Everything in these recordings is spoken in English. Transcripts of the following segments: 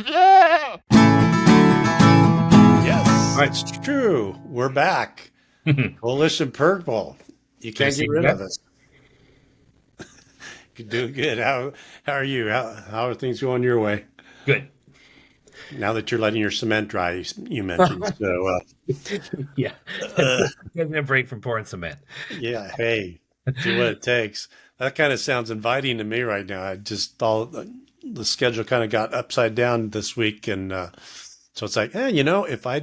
Yes, All right. it's true. We're back. Coalition Purple. You Good to can't see get you rid of again. us. You're doing good. How are you? How are things going your way? Good. Now that you're letting your cement dry, you mentioned. So, Yeah. uh, Getting a break from pouring cement. yeah, hey, do what it takes. That kind of sounds inviting to me right now. I just thought the schedule kind of got upside down this week, and so it's like, if I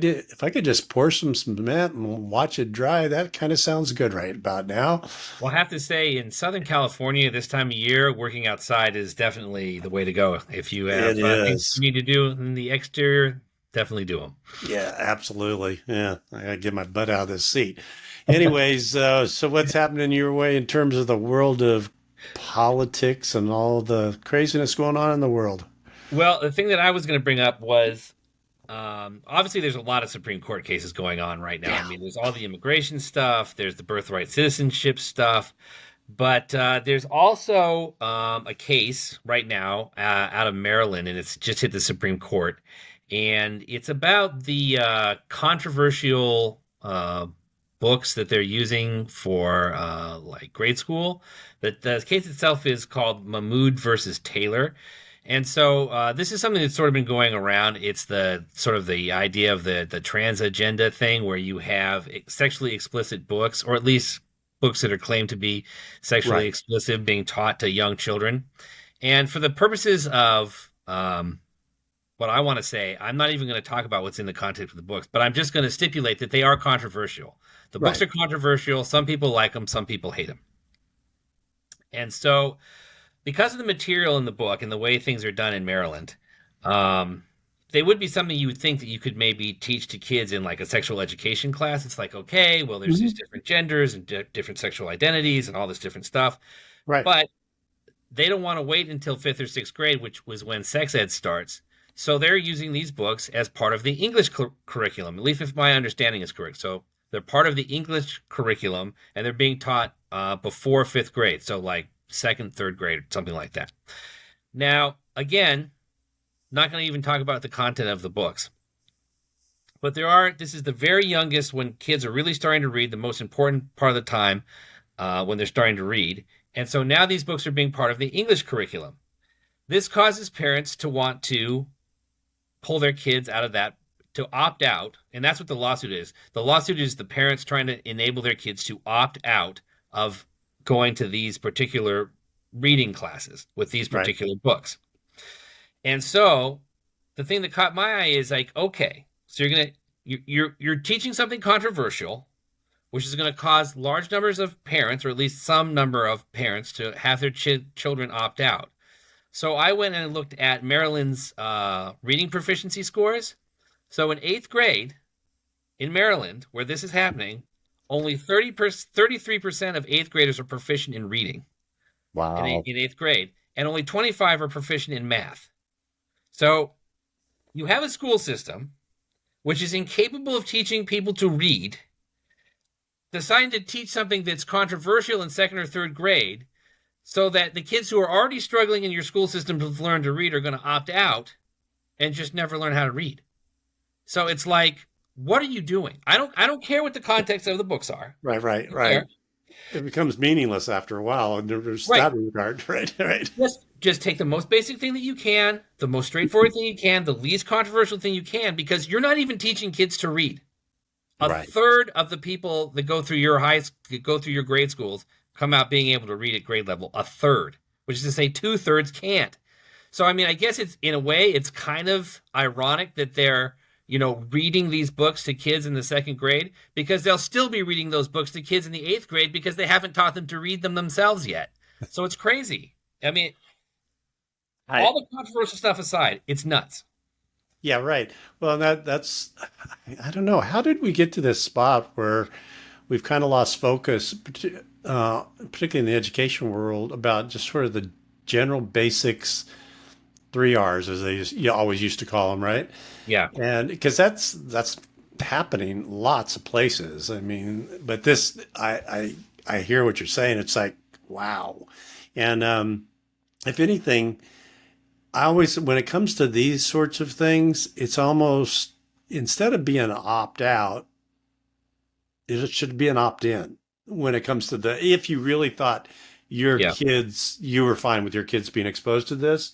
could just pour some cement and watch it dry, that kind of sounds good right about now. Well, I have to say, in Southern California, this time of year, working outside is definitely the way to go. If you It have things is. you need to do in the exterior, definitely do them. Yeah, absolutely. Yeah, I gotta get my butt out of this seat. Anyways, so what's happening your way in terms of the world of politics and all the craziness going on in the world? Well, the thing that I was going to bring up was obviously there's a lot of Supreme Court cases going on right now. I Yeah, mean, there's all the immigration stuff, there's the birthright citizenship stuff. But there's also a case right now out of Maryland, and it's just hit the Supreme Court. And it's about the controversial books that they're using for like grade school. The case itself is called Mahmood versus Taylor. And so this is something that's sort of been going around. It's the sort of the idea of the trans agenda thing, where you have sexually explicit books, or at least books that are claimed to be sexually right. explicit, being taught to young children. And for the purposes of what I want to say, I'm not even going to talk about what's in the context of the books, but I'm just going to stipulate that they are controversial. The books Right. are controversial. Some people like them, some people hate them. And so, because of the material in the book and the way things are done in Maryland, um, they would be something you would think that you could maybe teach to kids in like a sexual education class. It's like, okay, well, there's these Mhm. different genders and different sexual identities and all this different stuff. Right. But they don't want to wait until fifth or sixth grade, which was when sex ed starts. So they're using these books as part of the English curriculum, at least if my understanding is correct. So they're part of the English curriculum and they're being taught before fifth grade. So like second, third grade, something like that. Now, again, not going to even talk about the content of the books, but this is the very youngest when kids are really starting to read, the most important part of the time when they're starting to read. And so now these books are being part of the English curriculum. This causes parents to want to pull their kids out of that, to opt out. And that's what the lawsuit is. The lawsuit is the parents trying to enable their kids to opt out of going to these particular reading classes with these Right. particular books. And so the thing that caught my eye is like, okay, so you're teaching something controversial, which is going to cause large numbers of parents, or at least some number of parents, to have their children opt out. So I went and looked at Maryland's reading proficiency scores. So in eighth grade in Maryland, where this is happening, only 33% of eighth graders are proficient in reading Wow. in eighth grade, and only 25 are proficient in math. So you have a school system which is incapable of teaching people to read, deciding to teach something that's controversial in second or third grade, so that the kids who are already struggling in your school system to learn to read are going to opt out and just never learn how to read. So it's like, what are you doing? I don't care what the context of the books are. Right. I Right. don't care. Right. It becomes meaningless after a while, and there's Right. that regard. Right. Right. Just take the most basic thing that you can, the most straightforward thing you can, the least controversial thing you can, because you're not even teaching kids to read. A Right. third of the people that go through your grade schools come out being able to read at grade level. A third, which is to say 2/3 can't. So I mean, I guess it's in a way it's kind of ironic that they're reading these books to kids in the second grade, because they'll still be reading those books to kids in the eighth grade because they haven't taught them to read them themselves yet. So it's crazy. I mean, I all the controversial stuff aside, it's nuts. Yeah, right. Well, that's I don't know. How did we get to this spot where we've kind of lost focus, particularly in the education world, about just sort of the general basics, three R's, as you always used to call them, right? Yeah. And because that's happening lots of places. I mean, but this, I hear what you're saying. It's like, wow. And if anything, I always, when it comes to these sorts of things, it's almost, instead of being an opt out, it should be an opt in when it comes to the, if you really thought your Yeah. kids, you were fine with your kids being exposed to this.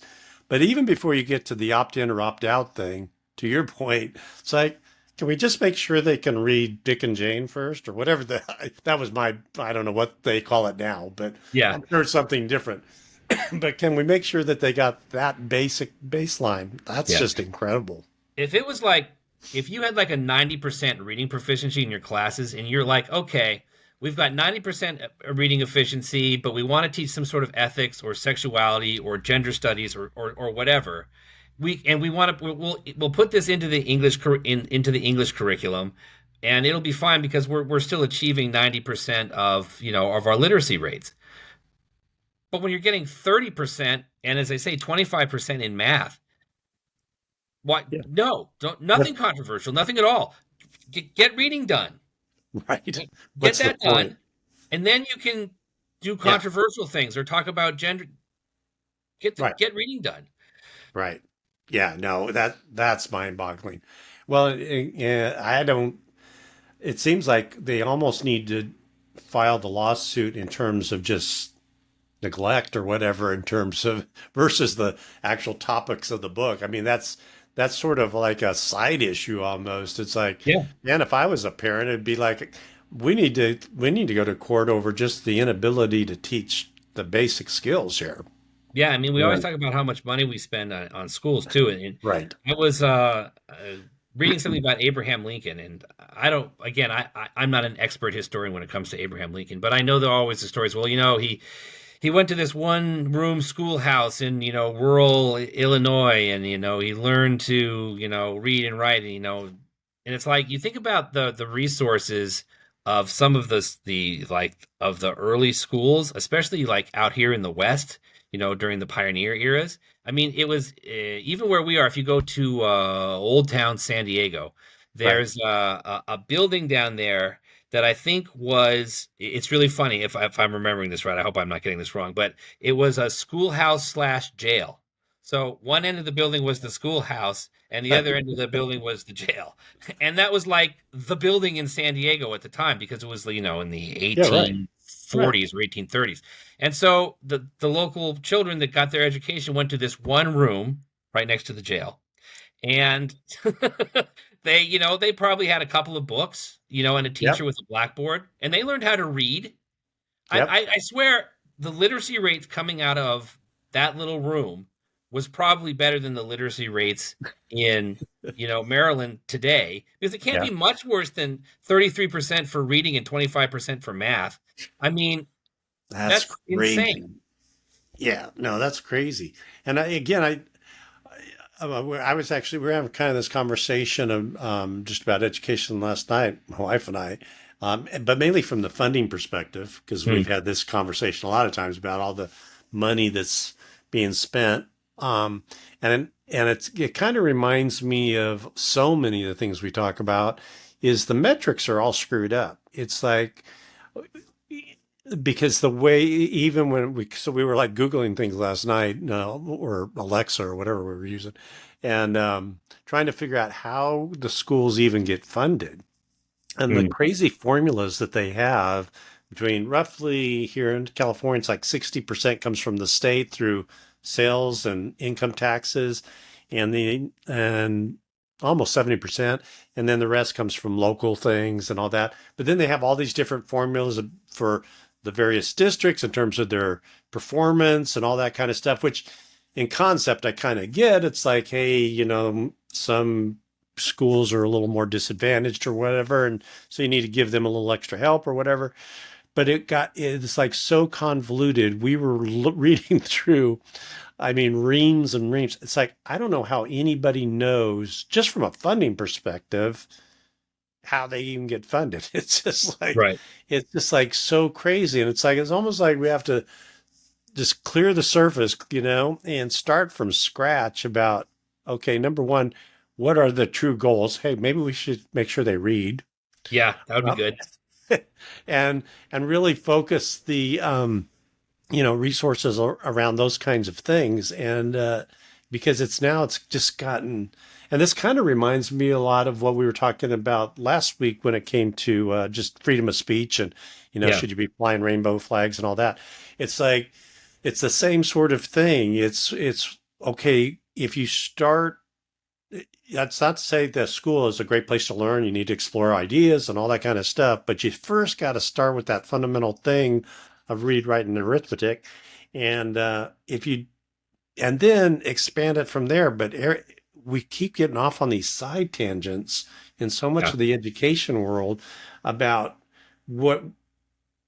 But even before you get to the opt in or opt out thing, to your point, it's like, can we just make sure they can read Dick and Jane first or whatever that was my, I don't know what they call it now, but Yeah. I'm sure it's something different. But can we make sure that they got that basic baseline? That's Yeah. just incredible. If it was like, if you had like a 90% reading proficiency in your classes and you're like, okay, we've got 90% reading efficiency, but we want to teach some sort of ethics or sexuality or gender studies or whatever. We want to we'll put this into the into the English curriculum, and it'll be fine because we're still achieving 90% of of our literacy rates. But when you're getting 30% and, as I say, 25% in math, what? Yeah. No, don't, What, nothing controversial, nothing at all. Get reading done. right. Get What's the that point? done, and then you can do Yeah. controversial things or talk about gender. Right. Get reading done. Right. Yeah. No, that's mind boggling. Well, I don't, it seems like they almost need to file the lawsuit in terms of just neglect or whatever in terms of versus the actual topics of the book. I mean, that's sort of like a side issue almost. It's like, Yeah. man, if I was a parent, it'd be like we need to go to court over just the inability to teach the basic skills here. Yeah, I mean, we always Right. talk about how much money we spend on schools too, and Right. I was reading something about Abraham Lincoln, and I don't. Again, I'm not an expert historian when it comes to Abraham Lincoln, but I know there are always the stories. Well, he went to this one room schoolhouse in rural Illinois, and he learned to read and write, and and it's like you think about the resources of some of the like of the early schools, especially like out here in the West, during the pioneer eras. I mean, it was even where we are. If you go to Old Town San Diego, Right. there's a building down there that I think was. It's really funny if I'm remembering this right. I hope I'm not getting this wrong, but it was a schoolhouse slash jail. So one end of the building was the schoolhouse, and the other end of the building was the jail. And that was like the building in San Diego at the time because it was in the Yeah. Right. Right. 1840s or 1830s. And so the local children that got their education went to this one room right next to the jail. And they probably had a couple of books, and a teacher Yep. with a blackboard, and they learned how to read. I, Yep. I, I swear the literacy rates coming out of that little room was probably better than the literacy rates in Maryland today, because it can't Yeah. be much worse than 33% for reading and 25% for math. I mean, That's that's insane. crazy. Yeah. No, that's crazy. And again, I was actually, we were having kind of this conversation of just about education last night, my wife and I, but mainly from the funding perspective, because Hmm. we've had this conversation a lot of times about all the money that's being spent. And it kind of reminds me of so many of the things we talk about is the metrics are all screwed up. It's like, because the way even when we were like googling things last night, or Alexa or whatever we were using, and trying to figure out how the schools even get funded and the Hmm. crazy formulas that they have between, roughly here in California, it's like 60% comes from the state through sales and income taxes, and almost 70%, and then the rest comes from local things and all that. But then they have all these different formulas for the various districts in terms of their performance and all that kind of stuff, which in concept I kind of get. It's like, hey, some schools are a little more disadvantaged or whatever, and so you need to give them a little extra help or whatever. But it's like so convoluted. We were reading through, I mean, reams and reams. It's like, I don't know how anybody knows, just from a funding perspective, how they even get funded. Right. It's just like so crazy. And it's almost like we have to just clear the surface, and start from scratch about, okay, number one, what are the true goals? Hey, maybe we should make sure they read. Yeah, that would be Uh, good. and really focus the resources around those kinds of things. And because it's just gotten, and this kind of reminds me a lot of what we were talking about last week when it came to just freedom of speech and, Yeah. should you be flying rainbow flags and all that. It's like, it's the same sort of thing. It's okay if you start. That's not to say that school is a great place to learn. You need to explore ideas and all that kind of stuff, but you first got to start with that fundamental thing of read, write, and arithmetic, and if you and then expand it from there. But we keep getting off on these side tangents in so much Yeah. of the education world about what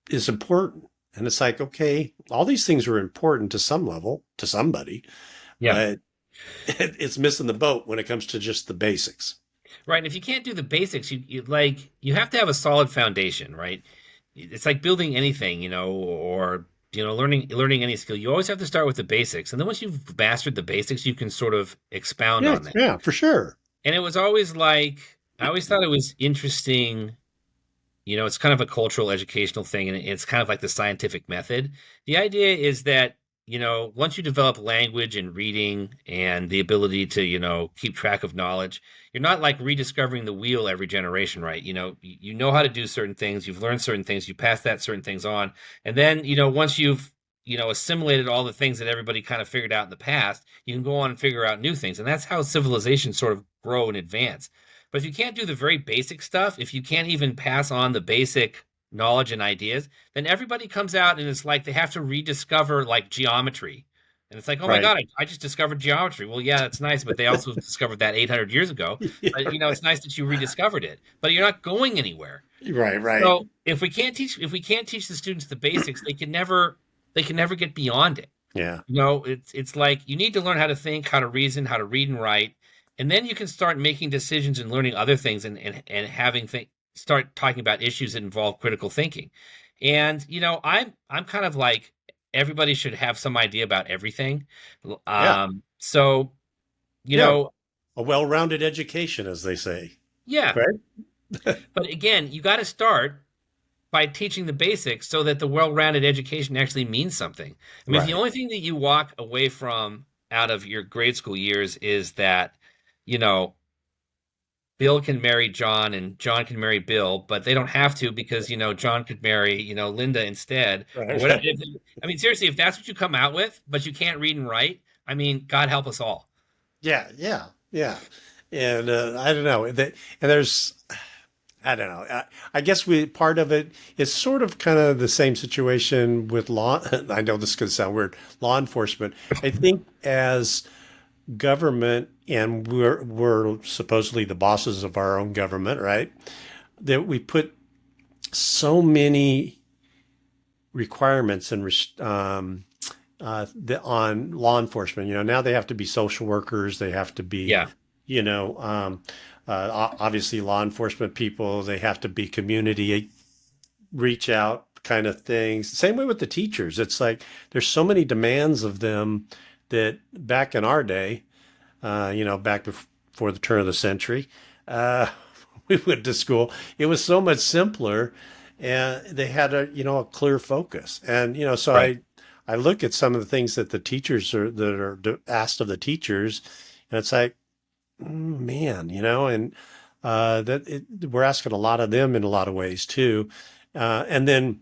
is important. And it's like, okay, all these things are important to some level to somebody, Yeah. but it's missing the boat when it comes to just the basics. Right. And if you can't do the basics, you have to have a solid foundation, right? It's like building anything, or learning any skill. You always have to start with the basics. And then once you've mastered the basics, you can sort of expound Yeah, on that. yeah, for sure. And it was always like I always thought it was interesting. It's kind of a cultural educational thing, and it's kind of like the scientific method. The idea is that, once you develop language and reading and the ability to, keep track of knowledge, you're not like rediscovering the wheel every generation, right? You know how to do certain things, you've learned certain things, you pass that certain things on. And then, once you've, assimilated all the things that everybody kind of figured out in the past, you can go on and figure out new things. And that's how civilizations sort of grow and advance. But if you can't do the very basic stuff, if you can't even pass on the basic knowledge and ideas, then everybody comes out and it's like they have to rediscover like geometry. And it's like, oh my Right. God, I just discovered geometry. Well, yeah, that's nice, but they also discovered that 800 years ago. But it's nice that you rediscovered it, but you're not going anywhere. Right, right. So if we can't teach the students the basics, they can never get beyond it. Yeah. It's like you need to learn how to think, how to reason, how to read and write, and then you can start making decisions and learning other things and having start talking about issues that involve critical thinking. And I'm kind of like everybody should have some idea about everything. Yeah. So you Yeah. know, A well-rounded education, as they say. yeah. Right. But again, you got to start by teaching the basics so that the well-rounded education actually means something. I mean, if the Right. only thing that you walk away from out of your grade school years is that, you know, Bill can marry John and John can marry Bill, but they don't have to because, John could marry, Linda instead or Right. whatever. Right. I mean, seriously, if that's what you come out with, but you can't read and write, I mean, God help us all. Yeah. Yeah. Yeah. And I don't know. And there's, I don't know. I guess we part of it is sort of kind of the same situation with law. I know this could sound weird. Law enforcement. I think as government, and we're supposedly the bosses of our own government, right? That we put so many requirements and on law enforcement. Now they have to be social workers. They have to be, Yeah. you know, obviously law enforcement people. They have to be community reach out kind of things. Same way with the teachers. It's like there's so many demands of them that back in our day, back before the turn of the century, uh, we went to school. It was so much simpler, and they had a clear focus. And so Right. I look at some of the things that the teachers that are asked of the teachers, and it's like, man, and we're asking a lot of them in a lot of ways too. And then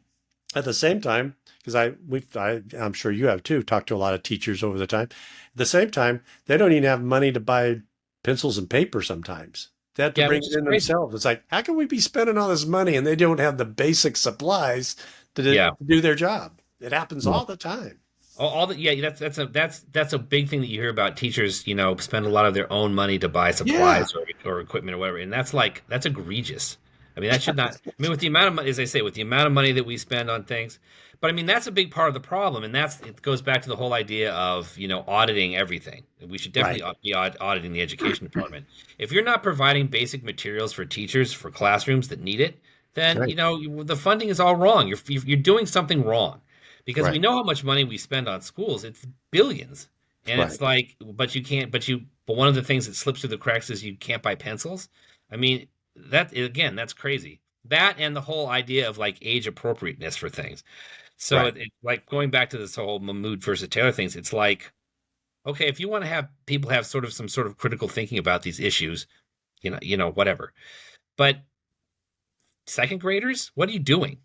at the same time, because I'm sure you have too, talked to a lot of teachers over the time. At the same time, they don't even have money to buy pencils and paper sometimes. They have to Yeah, bring which it is in crazy. themselves. It's like, how can we be spending all this money and they don't have the basic supplies to Yeah. do their job? It happens Yeah. all the time. All that, yeah, that's a big thing that you hear about teachers, spend a lot of their own money to buy Yeah, supplies or equipment or whatever, and that's egregious. I mean, that should not. I mean, with the amount of money, as I say, with the amount of money that we spend on things, but I mean, that's a big part of the problem, and it goes back to the whole idea of auditing everything. We should definitely right, be auditing the education department. If you're not providing basic materials for teachers for classrooms that need it, then right, the funding is all wrong. You're doing something wrong because we right, know how much money we spend on schools. It's billions. And right, it's like, but you can't, but one of the things that slips through the cracks is you can't buy pencils. I mean, that's crazy. That and the whole idea of like age appropriateness for things. So right. it's like going back to this whole Mahmood versus Taylor things. It's like, okay, if you want to have people have sort of some sort of critical thinking about these issues, whatever. But second graders, what are you doing?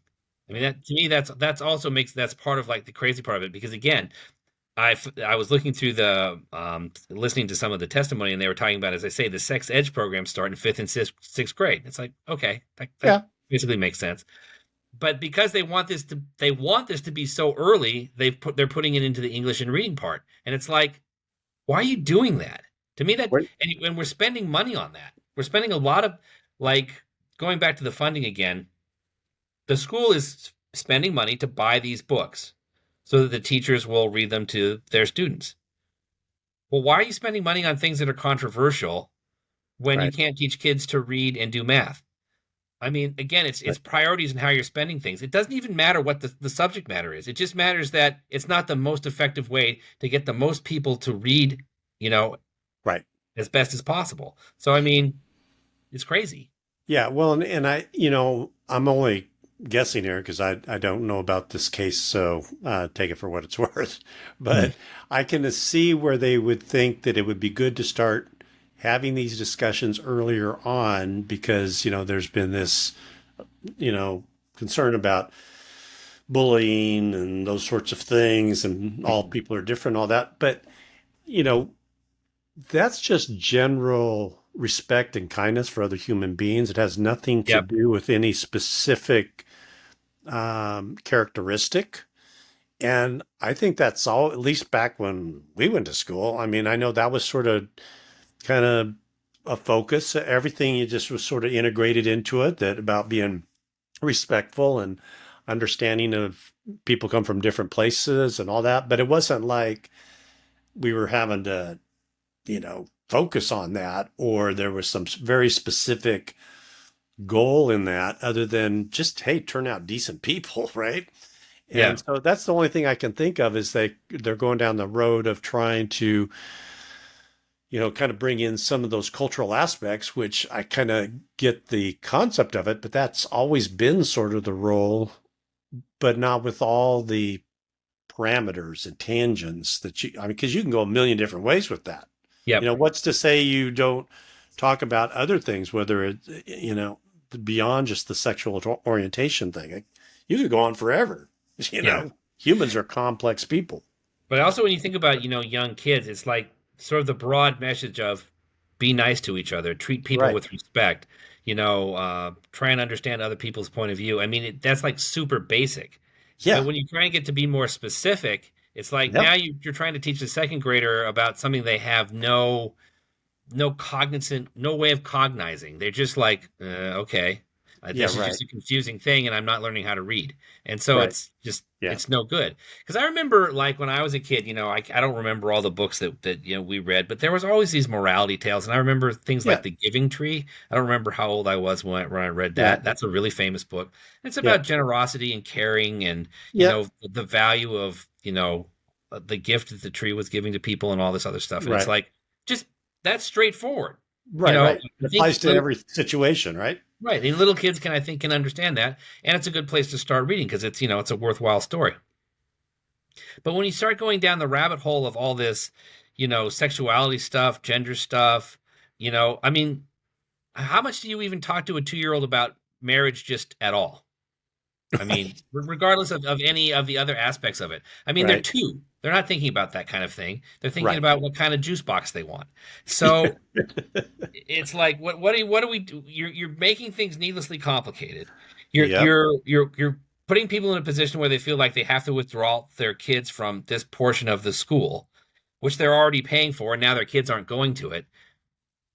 I mean, that to me, that's also makes that's part of like the crazy part of it because again, I was looking through the listening to some of the testimony, and they were talking about, as I say, the sex edge programs start in fifth and sixth grade. It's like, okay, that Yeah, basically makes sense. But because they want this to be so early, they're putting it into the English and reading part, and it's like, why are you doing that? To me, that right, and we're spending money on that. We're spending a lot of like going back to the funding again. The school is spending money to buy these books so that the teachers will read them to their students. Well, why are you spending money on things that are controversial when you right, can't teach kids to read and do math? I mean, again, it's right, priorities and how you're spending things. It doesn't even matter what the subject matter is. It just matters that it's not the most effective way to get the most people to read, you know, right. as best as possible. So, I mean, it's crazy. Yeah, well, and I'm only guessing here because I don't know about this case, so take it for what it's worth. Mm. But I can see where they would think that it would be good to start having these discussions earlier on because, there's been this, concern about bullying and those sorts of things, and all Mhm. people are different, all that. But, you know, that's just general respect and kindness for other human beings. It has nothing to Yep. do with any specific characteristic. And I think that's all, at least back when we went to school. I mean, I know that was sort of kind of a focus. Everything you just was sort of integrated into it, that about being respectful and understanding of people come from different places and all that. But it wasn't like we were having to focus on that, or there was some very specific goal in that other than just, hey, turn out decent people, right? And Yeah. so that's the only thing I can think of is they're going down the road of trying to, kind of bring in some of those cultural aspects, which I kind of get the concept of it, but that's always been sort of the role, but not with all the parameters and tangents I mean, because you can go a million different ways with that. Yep. What's to say you don't talk about other things, whether it's, beyond just the sexual orientation thing? You could go on forever. You Yeah. know, humans are complex people. But also when you think about, young kids, it's like sort of the broad message of be nice to each other, treat people Right. with respect, try and understand other people's point of view. I mean, that's like super basic. But Yeah. when you try and get to be more specific, it's like Yep. now you're trying to teach the second grader about something they have no cognizant, no way of cognizing. They're just like, okay, Yeah. this is Right. just a confusing thing, and I'm not learning how to read, and so Right. it's just Yeah. it's no good. Because I remember, like when I was a kid, I don't remember all the books that we read, but there was always these morality tales, and I remember things like Yeah. The Giving Tree. I don't remember how old I was when I read Yeah. that. That's a really famous book. It's Yeah. about generosity and caring, and Yeah. the value of the gift that the tree was giving to people, and all this other stuff. And it's Right. like just that's straightforward. Right. Right. It I think applies to every situation, right? right, and little kids can understand that, and it's a good place to start reading because it's a worthwhile story. But when you start going down the rabbit hole of all this, sexuality stuff, gender stuff, I mean, how much do you even talk to a 2-year-old about marriage just at all? I mean, regardless of any of the other aspects of it. I mean, they're Right. two. They're not thinking about that kind of thing. They're thinking Right. about what kind of juice box they want. So it's like what do we do? You're making things needlessly complicated. You're Yep. you're you're putting people in a position where they feel like they have to withdraw their kids from this portion of the school, which they're already paying for, and now their kids aren't going to it.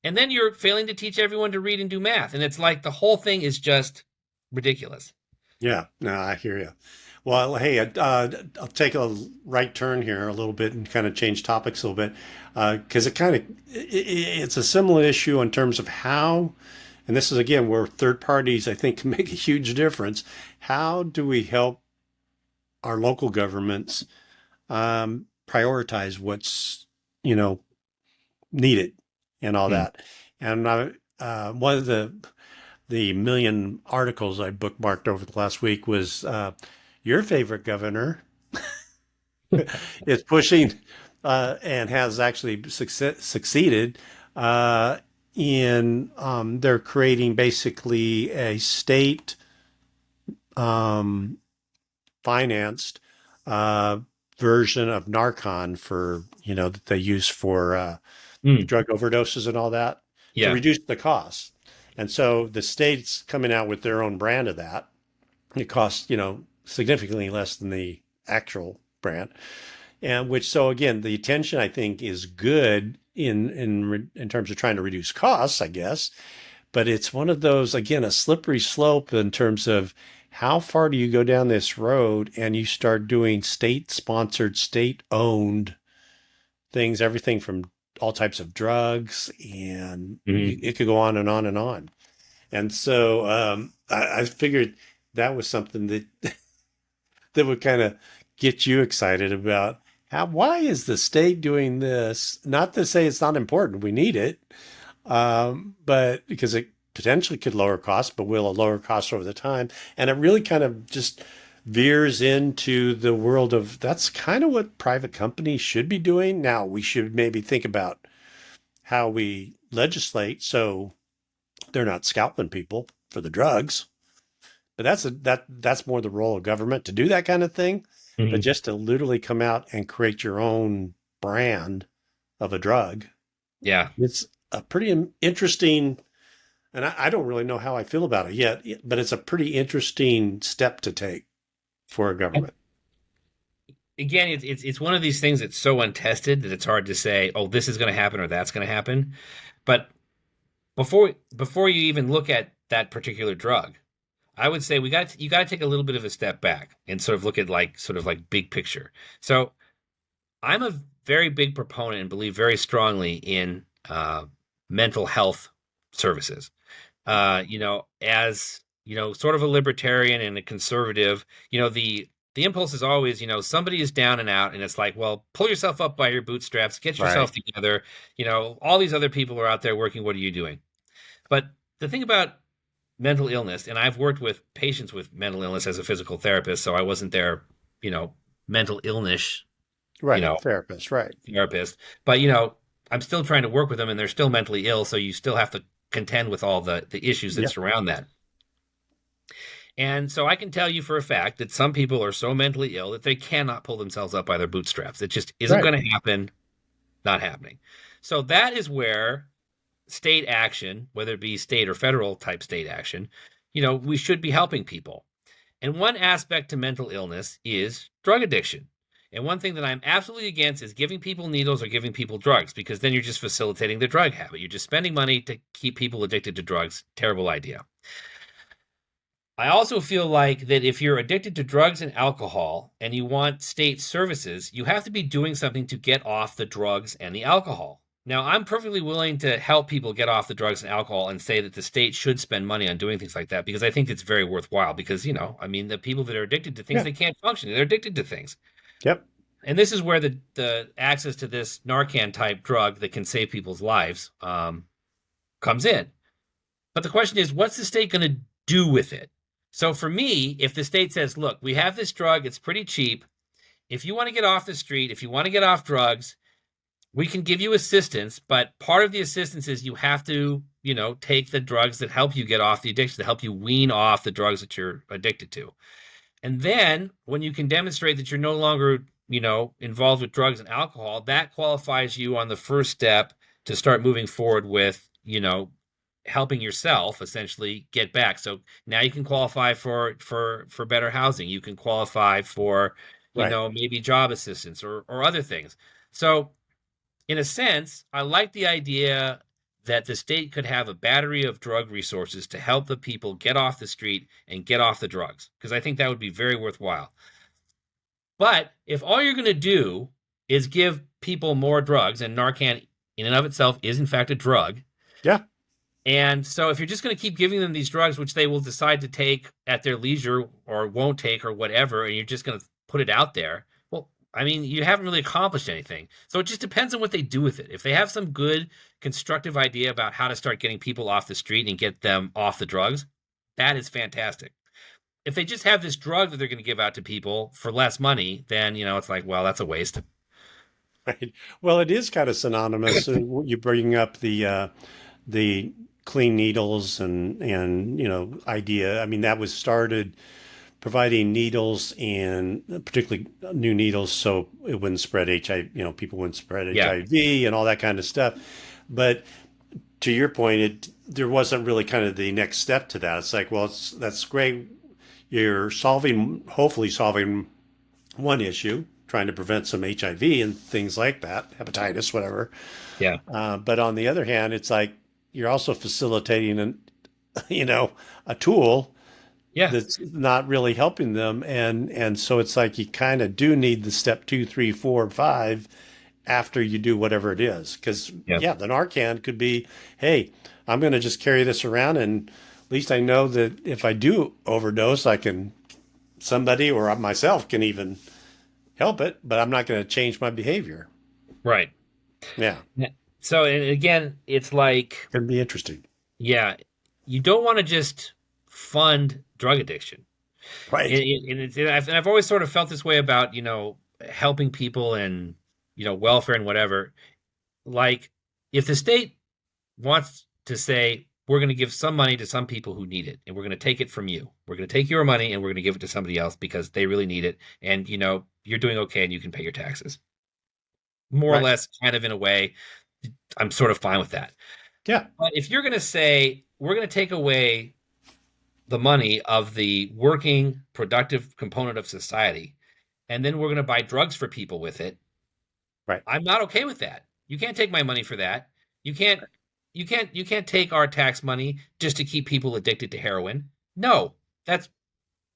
And then you're failing to teach everyone to read and do math. And it's like the whole thing is just ridiculous. Yeah, no, I hear you. Well, hey, I'll take a right turn here a little bit and kind of change topics a little bit because it's a similar issue in terms of how, and this is again where third parties I think can make a huge difference. How do we help our local governments prioritize what's you know needed and all Hmm. that? And one of the million articles I bookmarked over the last week was your favorite governor is pushing and has actually succeeded in they're creating basically a state um, financed uh, version of Narcan for that they use for Mm, drug overdoses and all that to yeah. reduce the costs. And so the state's coming out with their own brand of that. It costs significantly less than the actual brand, and which so again the attention I think is good in terms of trying to reduce costs, I guess, but it's one of those, again, a slippery slope in terms of how far do you go down this road and you start doing state sponsored, state owned things, everything from all types of drugs, and Mhm. it could go on and on and on. And so I figured that was something that that would kind of get you excited about why is the state doing this? Not to say it's not important, we need it, but because it potentially could lower costs, but will lower costs over the time. And it really kind of just veers into the world of that's kind of what private companies should be doing. Now we should maybe think about how we legislate so they're not scalping people for the drugs. But that's more the role of government to do that kind of thing. But Mhm. just to literally come out and create your own brand of a drug, Yeah. it's a pretty interesting, and I don't really know how I feel about it yet, but it's a pretty interesting step to take for a government. Again, it's one of these things that's so untested that it's hard to say, oh, this is going to happen or that's going to happen. But before you even look at that particular drug, I would say you got to take a little bit of a step back and sort of look at like sort of like big picture. So I'm a very big proponent and believe very strongly in mental health services. As sort of a libertarian and a conservative, the impulse is always, somebody is down and out, and it's like, well, pull yourself up by your bootstraps, get yourself Right. together. All these other people are out there working. What are you doing? But the thing about mental illness, and I've worked with patients with mental illness as a physical therapist, so I wasn't their, you know, mental illness, you Right. know, Therapist. Right. therapist. But I'm still trying to work with them, and they're still mentally ill, so you still have to contend with all the issues that Yeah. surround that. And so I can tell you for a fact that some people are so mentally ill that they cannot pull themselves up by their bootstraps. It just isn't Right. going to happen, not happening. So that is where state action, whether it be state or federal type state action, we should be helping people. And one aspect to mental illness is drug addiction. And one thing that I'm absolutely against is giving people needles or giving people drugs because then you're just facilitating the drug habit. You're just spending money to keep people addicted to drugs. Terrible idea. I also feel like that if you're addicted to drugs and alcohol and you want state services, you have to be doing something to get off the drugs and the alcohol. Now, I'm perfectly willing to help people get off the drugs and alcohol and say that the state should spend money on doing things like that because I think it's very worthwhile. Because, I mean, the people that are addicted to things, Yeah. they can't function. They're addicted to things. Yep. And this is where the access to this Narcan type drug that can save people's lives comes in. But the question is, what's the state going to do with it? So for me, if the state says, look, we have this drug, it's pretty cheap. If you want to get off the street, if you want to get off drugs, we can give you assistance. But part of the assistance is you have to, take the drugs that help you get off the addiction, to help you wean off the drugs that you're addicted to. And then when you can demonstrate that you're no longer, involved with drugs and alcohol, that qualifies you on the first step to start moving forward with, helping yourself essentially get back. So now you can qualify for better housing. You can qualify for, Right. maybe job assistance or other things. So in a sense, I like the idea that the state could have a battery of drug resources to help the people get off the street and get off the drugs, because I think that would be very worthwhile. But if all you're going to do is give people more drugs, and Narcan in and of itself is in fact a drug, Yeah. and so if you're just going to keep giving them these drugs, which they will decide to take at their leisure or won't take or whatever, and you're just going to put it out there, well, I mean, you haven't really accomplished anything. So it just depends on what they do with it. If they have some good, constructive idea about how to start getting people off the street and get them off the drugs, that is fantastic. If they just have this drug that they're going to give out to people for less money, then, it's like, well, that's a waste. Right. Well, it is kind of synonymous. You bring up the clean needles and idea. I mean, that was started providing needles and particularly new needles so it wouldn't spread HIV. People wouldn't spread Yeah, HIV and all that kind of stuff. But to your point, there wasn't really kind of the next step to that. It's like, well, that's great. You're hopefully solving one issue, trying to prevent some HIV and things like that, hepatitis, whatever. yeah, But on the other hand, it's like you're also facilitating a tool yeah, that's not really helping them, and so it's like you kind of do need the step 2, 3, 4, 5 after you do whatever it is, because yeah. yeah, the Narcan could be, hey, I'm going to just carry this around, and at least I know that if I do overdose, I can somebody or myself can even help it, but I'm not going to change my behavior. Right. Yeah, Yeah. So, and again, it's like, can be interesting. yeah, you don't want to just fund drug addiction. Right. And I've always sort of felt this way about, helping people and, welfare and whatever. Like, if the state wants to say, we're going to give some money to some people who need it, and we're going to take it from you. We're going to take your money and we're going to give it to somebody else because they really need it. And, you're doing okay and you can pay your taxes. More or Right. less, kind of in a way, I'm sort of fine with that. Yeah. But if you're going to say, we're going to take away the money of the working, productive component of society, and then we're going to buy drugs for people with it, Right. I'm not okay with that. You can't take my money for that. You can't you can't take our tax money just to keep people addicted to heroin. No. That's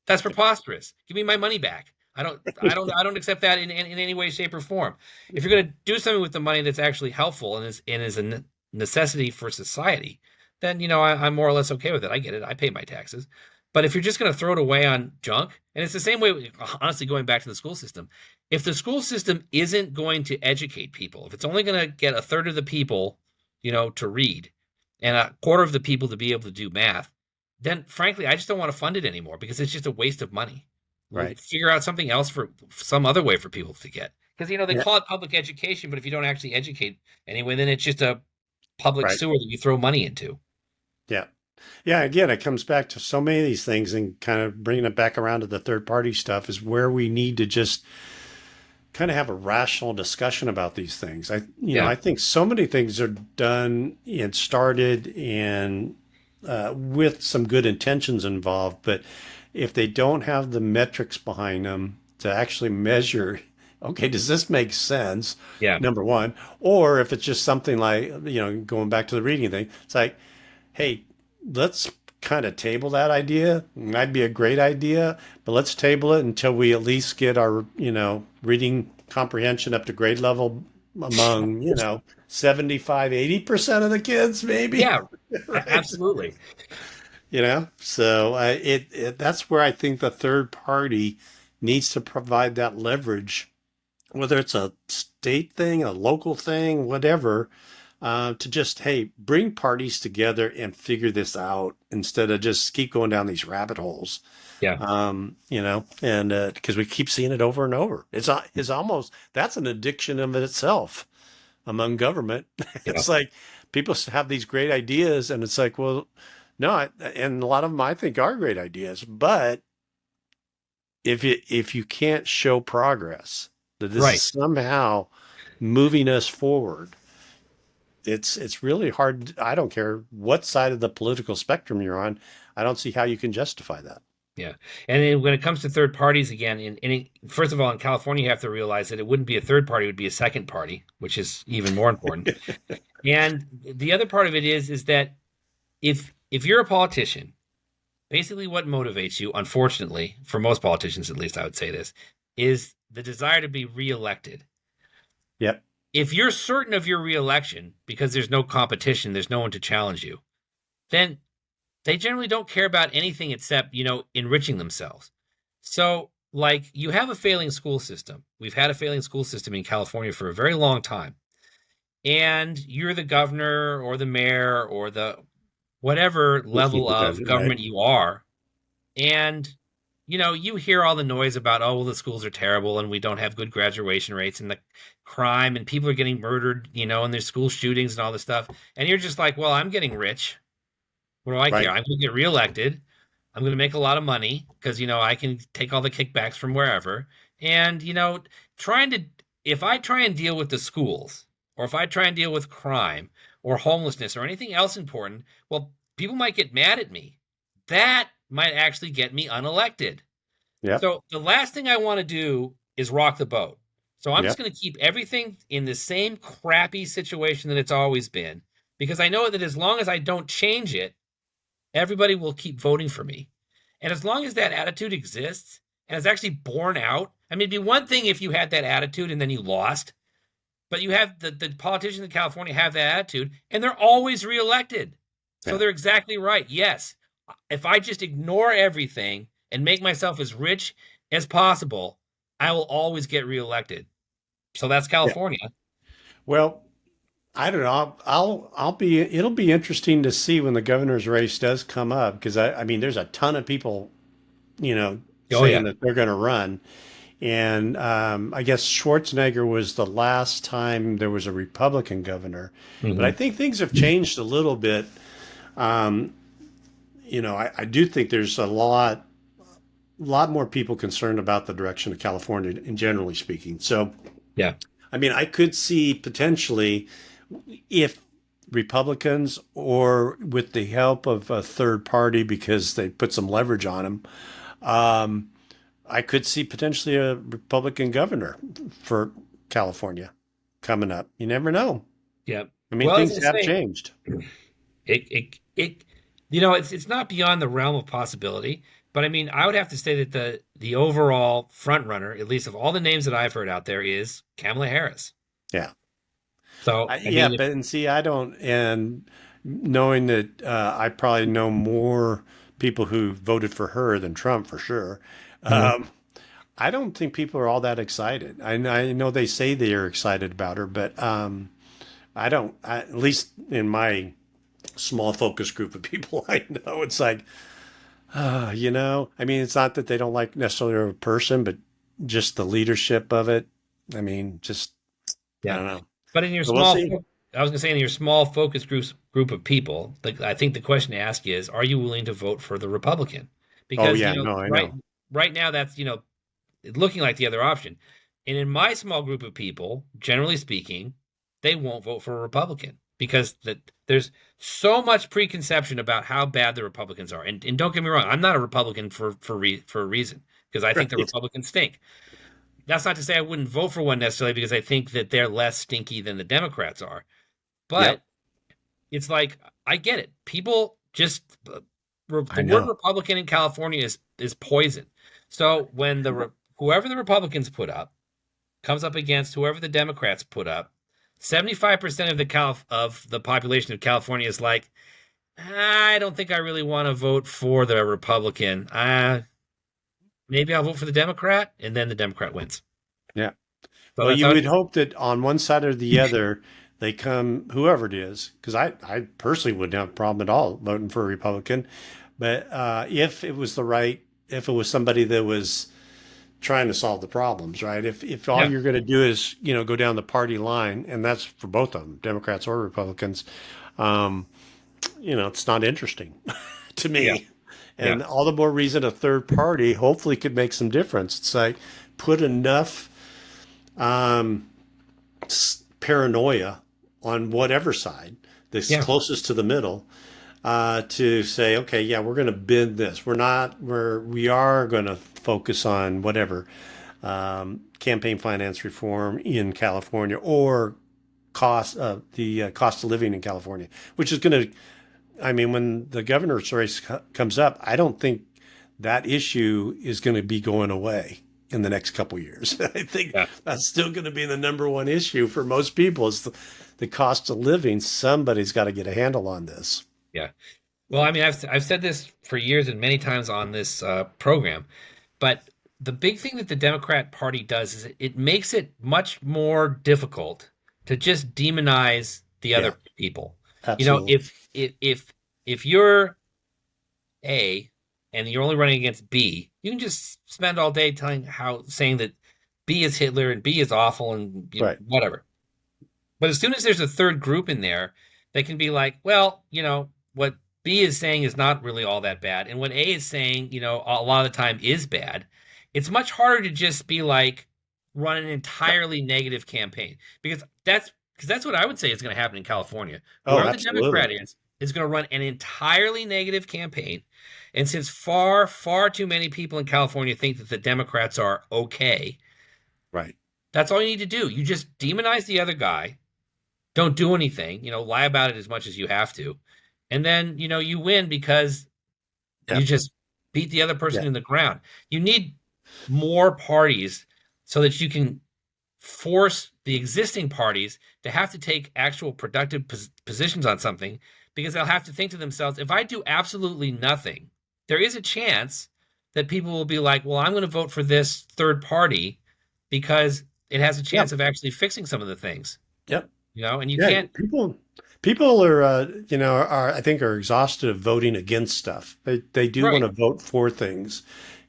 that's preposterous. Give me my money back. I don't accept that in any way, shape, or form. If you're gonna do something with the money that's actually helpful and is a necessity for society, then I'm more or less okay with it. I get it. I pay my taxes. But if you're just going to throw it away on junk, and it's the same way, honestly, going back to the school system, if the school system isn't going to educate people, if it's only going to get a third of the people, to read, and a quarter of the people to be able to do math, then frankly, I just don't want to fund it anymore because it's just a waste of money. We'll Right. figure out something else for some other way for people to get. Because they Yeah. call it public education, but if you don't actually educate anyway, then it's just a public Right. sewer that you throw money into. Yeah. Yeah. Again, it comes back to so many of these things and kind of bringing it back around to the third party stuff is where we need to just kind of have a rational discussion about these things. Yeah, I think so many things are done and started and with some good intentions involved, but if they don't have the metrics behind them to actually measure, okay, does this make sense? yeah, Number one, or if it's just something like, going back to the reading thing, it's like, hey, let's kind of table that idea. It might be a great idea, but let's table it until we at least get our, reading comprehension up to grade level among, 75, 80% of the kids, maybe. yeah, Right. absolutely. So that's where I think the third party needs to provide that leverage, whether it's a state thing, a local thing, whatever, to just, hey, bring parties together and figure this out instead of just keep going down these rabbit holes. Yeah, And because we keep seeing it over and over. It's almost, that's an addiction of it itself among government. yeah, It's like people have these great ideas, and it's like, well, no, and a lot of them I think are great ideas, but if you can't show progress that this is right. somehow moving us forward, it's really hard. I don't care what side of the political spectrum you're on. I don't see how you can justify that. Yeah. And then when it comes to third parties, again, first of all, in California, you have to realize that it wouldn't be a third party, it would be a second party, which is even more important. And the other part of it is that if you're a politician, basically what motivates you, unfortunately, for most politicians at least, I would say this, is the desire to be reelected. Yep. If you're certain of your reelection because there's no competition, there's no one to challenge you, then they generally don't care about anything except, enriching themselves. So, like, you have a failing school system. We've had a failing school system in California for a very long time. And you're the governor or the mayor or the whatever level of Right. government you are. And you hear all the noise about, oh, well, the schools are terrible and we don't have good graduation rates and the crime and people are getting murdered, and there's school shootings and all this stuff. And you're just like, well, I'm getting rich. What do I care? Right. I'm going to get reelected. I'm going to make a lot of money because, I can take all the kickbacks from wherever. And, trying to, if I try and deal with the schools or if I try and deal with crime or homelessness or anything else important, well, people might get mad at me. That might actually get me unelected. Yep. So the last thing I want to do is rock the boat. So I'm just Yep. going to keep everything in the same crappy situation that it's always been because I know that as long as I don't change it, everybody will keep voting for me. And as long as that attitude exists and it's actually borne out, I mean, it'd be one thing if you had that attitude and then you lost, but you have the politicians in California have that attitude and they're always reelected. So Yeah. they're exactly right. Yes, if I just ignore everything and make myself as rich as possible, I will always get reelected. So that's Yeah. California. Well, I don't know. I'll be. It'll be interesting to see when the governor's race does come up because I mean, there's a ton of people, Oh saying yeah. that they're going to run, and I guess Schwarzenegger was the last time there was a Republican governor, but I Hmm. think things have changed a little bit. Um, I do think there's a lot more people concerned about the direction of California, in generally speaking. So, Yeah. I mean, I could see potentially if Republicans or with the help of a third party because they put some leverage on them, I could see potentially a Republican governor for California coming up. You never know. Yeah. I mean, Well, as things I have say, changed. it it's not beyond the realm of possibility, but I mean, I would have to say that the overall front runner, at least of all the names that I've heard out there, is Kamala Harris. Yeah. So I Yeah, mean, if, but and see, I don't, and knowing that I probably know more people who voted for her than Trump for sure. Mhm. Um, I don't think people are all that excited. I know they say they are excited about her, but I don't. At least in my small focus group of people I know, it's like, I mean, it's not that they don't like necessarily a person, but just the leadership of it. I mean, just I Yeah, don't know. but in your So we'll see. I was gonna say in your small focus group of people, I think the question to ask is, are you willing to vote for the Republican? Oh Because yeah, no, I right know. right now that's looking like the other option. And in my small group of people, generally speaking, they won't vote for a Republican because there's so much preconception about how bad the Republicans are. And don't get me wrong, I'm not a Republican for a reason because I think the Right. Republicans stink. That's not to say I wouldn't vote for one necessarily because I think that they're less stinky than the Democrats are. Yep. But it's like I get it. People just I the word know. Republican in California is poison. So when whoever the Republicans put up comes up against whoever the Democrats put up, 75% of the population of California is like, I don't think I really want to vote for the Republican. Maybe I'll vote for the Democrat, and then the Democrat wins. Yeah. So Well, that's you how it would is. hope that on one side or the other, they come, whoever it is, because I personally wouldn't have a problem at all voting for a Republican. But if it was somebody that was trying to solve the problems, right? If all Yeah, you're going to do is, go down the party line, and that's for both of them, Democrats or Republicans, um, it's not interesting to yeah, me. yeah, And all the more reason a third party hopefully could make some difference. It's like put enough um, paranoia on whatever side that's yeah, closest to the middle to say, okay, yeah, we're going to bend this. We are going to focus on whatever campaign finance reform in California or the cost of living in California, which is going to, I mean, when the governor's race comes up, I don't think that issue is going to be going away in the next couple of years. I think yeah, that's still going to be the number one issue for most people is the cost of living. Somebody's got to get a handle on this. yeah. Well, I mean, I've said this for years and many times on this program, but the big thing that the Democrat Party does is it makes it much more difficult to just demonize the Yeah, other people. You know, absolutely. if you're A and you're only running against B, You can just spend all day saying that B is Hitler and B is awful and Right. whatever. But as soon as there's a third group in there, they can be like, well, what B is saying is not really all that bad, and what A is saying, a lot of the time is bad. It's much harder to just be like run an Yep. entirely negative campaign because that's what I would say is going to happen in California. Oh, Whoever the absolutely. Democrat is going to run an entirely negative campaign. And since far, far too many people in California think that the Democrats are okay, Right. that's all you need to do. You just demonize the other guy, don't do anything, lie about it as much as you have to. And then, you win because you Yep. just beat the other Yeah. person in the ground. You need more parties so that you can force the existing parties to have to take actual productive positions on something because they'll have to think to themselves, if I do absolutely nothing, there is a chance that people will be like, well, I'm going to vote for this third party because it has a chance Yep. of actually fixing some of the things, Yep. and you Yeah. can't. People are, I think are exhausted of voting against stuff. They do want Right. to vote for things,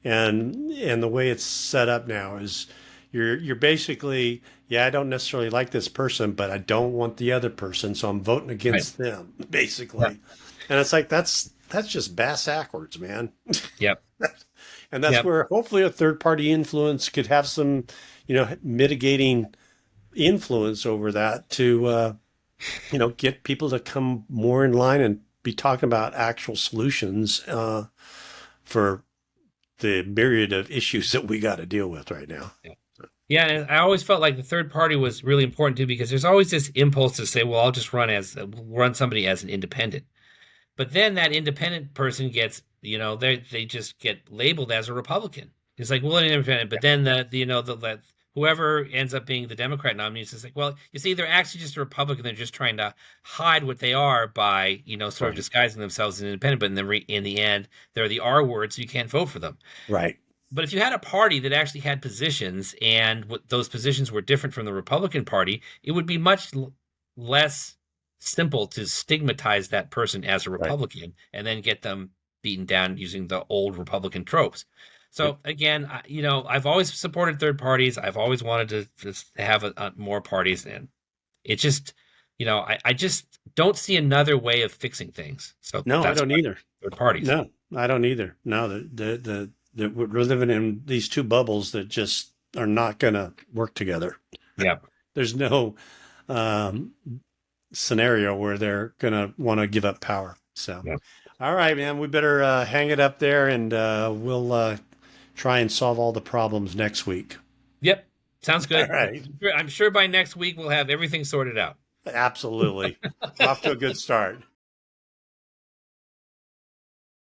and the way it's set up now is you're basically, yeah, I don't necessarily like this person, but I don't want the other person, so I'm voting Right. against them, Yep. basically. And it's like that's just bass backwards, man. Yep. And that's Yep. where hopefully a third party influence could have some, mitigating influence over that to get people to come more in line and be talking about actual solutions for the myriad of issues that we got to deal with right now. Yeah. Yeah, and I always felt like the third party was really important too because there's always this impulse to say, "Well, I'll just run somebody as an independent." But then that independent person gets, they just get labeled as a Republican. It's like, well, an independent, but then whoever ends up being the Democrat nominee is just like, well, you see, they're actually just a Republican. They're just trying to hide what they are by, sort of Right. disguising themselves as an independent. But in the end, they're the R word, so you can't vote for them. Right. But if you had a party that actually had positions and those positions were different from the Republican Party, it would be much less simple to stigmatize that person as a Right. Republican and then get them beaten down using the old Republican tropes. Yep. So again, I've always supported third parties. I've always wanted to just have more parties, and it just, I just don't see another way of fixing things. So No, I that's don't why either. third parties. No, I don't either. No, we're living in these two bubbles that just are not going to work together. Yeah. There's no um, scenario where they're going to want to give up power. So, Yeah. all right, man, we better hang it up there and we'll try and solve all the problems next week. Yep. Sounds All good. right. I'm sure by next week we'll have everything sorted out. Absolutely. Off to a good start.